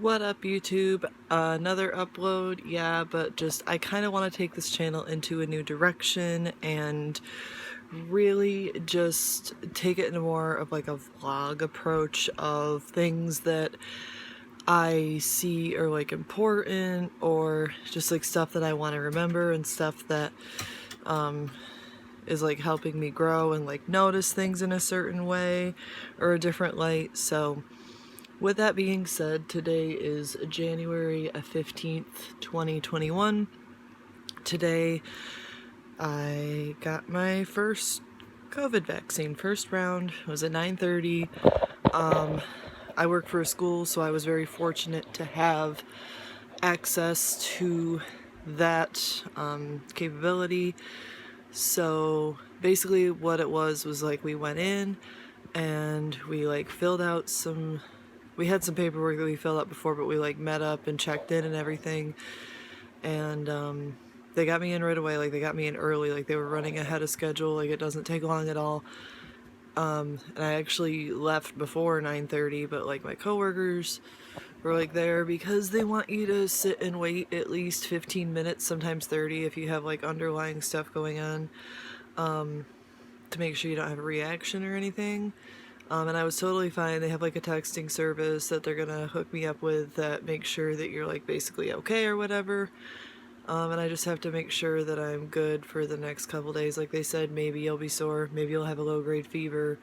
What up, YouTube? Another upload, yeah, but just I kind of want to take this channel into a new direction and really just take it in more of like a vlog approach of things that I see are like important, or just like stuff that I want to remember and stuff that is like helping me grow and like notice things in a certain way or a different light. So with that being said, today is January 15th, 2021. Today I got my first COVID vaccine. First round was at 9:30. I work for a school, so I was very fortunate to have access to that capability. So basically what it was like we went in and we like filled out we had some paperwork that we filled out before, but we like met up and checked in and everything, and they got me in right away. Like they got me in early, like they were running ahead of schedule. Like it doesn't take long at all. And I actually left before 9:30, but like my coworkers were like there because they want you to sit and wait at least 15 minutes, sometimes 30 if you have like underlying stuff going on, to make sure you don't have a reaction or anything. And I was totally fine. They have like a texting service that they're gonna hook me up with that makes sure that you're like basically okay or whatever. And I just have to make sure that I'm good for the next couple days. Like they said, maybe you'll be sore, maybe you'll have a low-grade fever.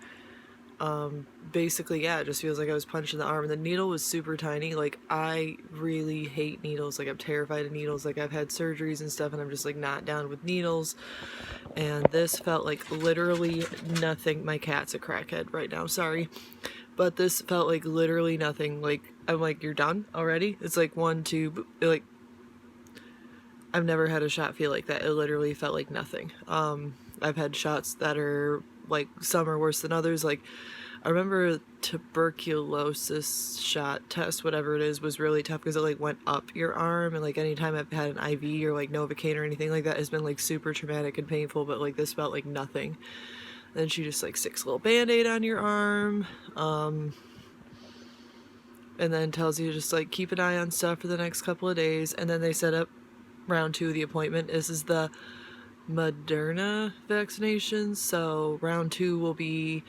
Basically, yeah, it just feels like I was punched in the arm. And the needle was super tiny. Like, I really hate needles. Like, I'm terrified of needles. Like, I've had surgeries and stuff, and I'm just, like, not down with needles. And this felt like literally nothing. My cat's a crackhead right now, sorry. But this felt like literally nothing. Like, I'm like, you're done already? It's like 1, 2, like, I've never had a shot feel like that. It literally felt like nothing. I've had shots that are, like, some are worse than others. Like, I remember tuberculosis shot test, whatever it is, was really tough because it like went up your arm, and like anytime I've had an IV or like Novocaine or anything like that has been like super traumatic and painful, but like this felt like nothing. Then she just like sticks a little band-aid on your arm, and then tells you to just like keep an eye on stuff for the next couple of days, and then they set up round 2 of the appointment. This is the Moderna vaccination, so round 2 will be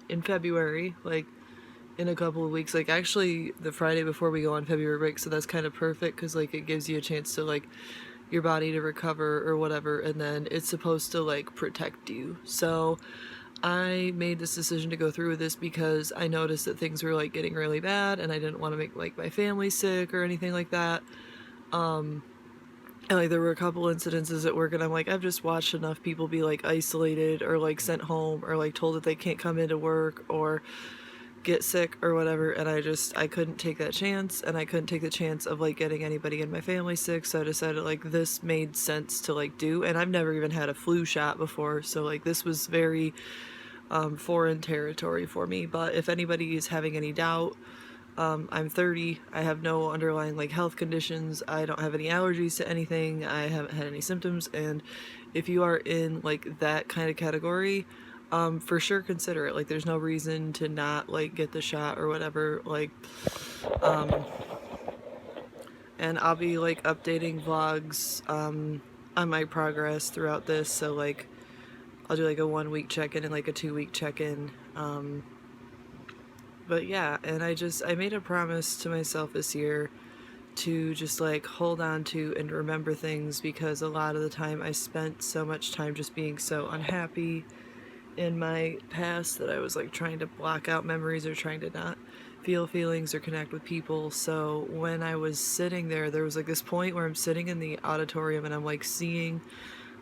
in February, like in a couple of weeks, like actually the Friday before we go on February break, so that's kind of perfect because like it gives you a chance to like your body to recover or whatever, and then it's supposed to like protect you. So I made this decision to go through with this because I noticed that things were like getting really bad and I didn't want to make like my family sick or anything like that. And like there were a couple incidences at work, and I'm like, I've just watched enough people be like isolated or like sent home or like told that they can't come into work or get sick or whatever, and I couldn't take that chance, and I couldn't take the chance of like getting anybody in my family sick. So I decided like this made sense to like do, and I've never even had a flu shot before, so like this was very foreign territory for me. But if anybody is having any doubt, I'm 30, I have no underlying like health conditions, I don't have any allergies to anything, I haven't had any symptoms, and if you are in like that kind of category, for sure consider it. Like there's no reason to not like get the shot or whatever, like, and I'll be like updating vlogs, on my progress throughout this, so like, I'll do like a 1-week check-in and like a 2-week check-in, but yeah, and I made a promise to myself this year to just like hold on to and remember things, because a lot of the time I spent so much time just being so unhappy in my past that I was like trying to block out memories or trying to not feel feelings or connect with people. So when I was sitting there, there was like this point where I'm sitting in the auditorium and I'm like seeing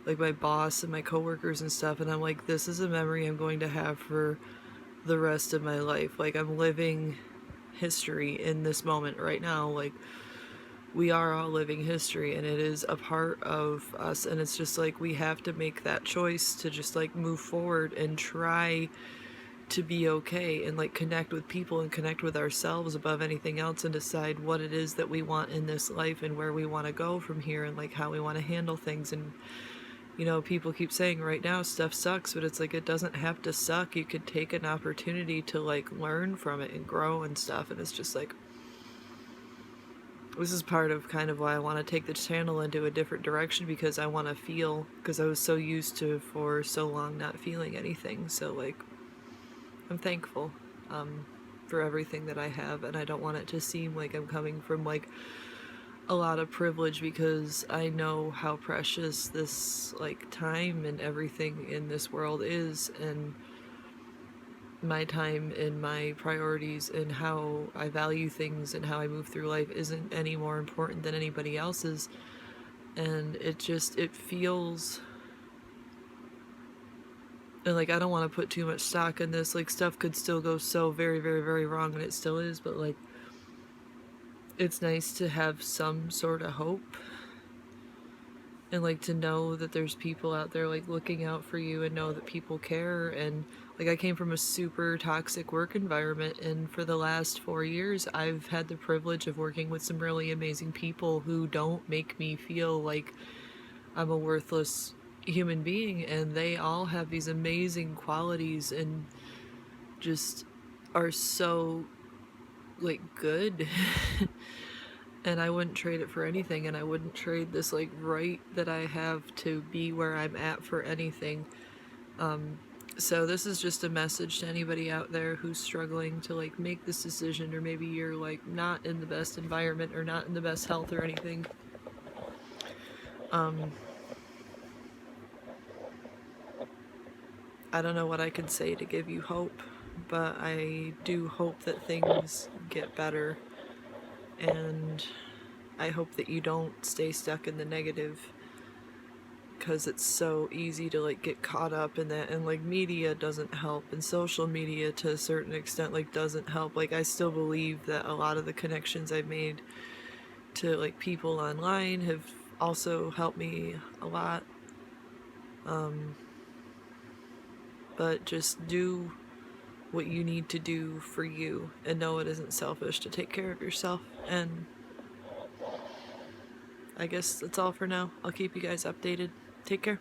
like my boss and my coworkers and stuff, and I'm like, this is a memory I'm going to have for the rest of my life. Like I'm living history in this moment right now. Like we are all living history, and it is a part of us, and it's just like we have to make that choice to just like move forward and try to be okay and like connect with people and connect with ourselves above anything else, and decide what it is that we want in this life and where we want to go from here, and like how we want to handle things. And you know, people keep saying right now stuff sucks, but it's like it doesn't have to suck. You could take an opportunity to like learn from it and grow and stuff, and it's just like this is part of kind of why I want to take the channel into a different direction, because I want to feel, because I was so used to for so long not feeling anything. So like, I'm thankful for everything that I have, and I don't want it to seem like I'm coming from like a lot of privilege, because I know how precious this like time and everything in this world is, and my time and my priorities and how I value things and how I move through life isn't any more important than anybody else's. And it feels, and like, I don't want to put too much stock in this, like stuff could still go so very, very, very wrong, and it still is, but like, it's nice to have some sort of hope, and like to know that there's people out there like looking out for you, and know that people care. And like, I came from a super toxic work environment, and for the last 4 years I've had the privilege of working with some really amazing people who don't make me feel like I'm a worthless human being, and they all have these amazing qualities and just are so like good. And I wouldn't trade it for anything, and I wouldn't trade this like right that I have to be where I'm at for anything. So this is just a message to anybody out there who's struggling to like make this decision, or maybe you're like not in the best environment or not in the best health or anything. I don't know what I can say to give you hope, but I do hope that things get better, and I hope that you don't stay stuck in the negative, because it's so easy to like get caught up in that, and like media doesn't help, and social media to a certain extent like doesn't help. Like, I still believe that a lot of the connections I've made to like people online have also helped me a lot. But just do what you need to do for you, and know it isn't selfish to take care of yourself. And I guess that's all for now. I'll keep you guys updated. Take care.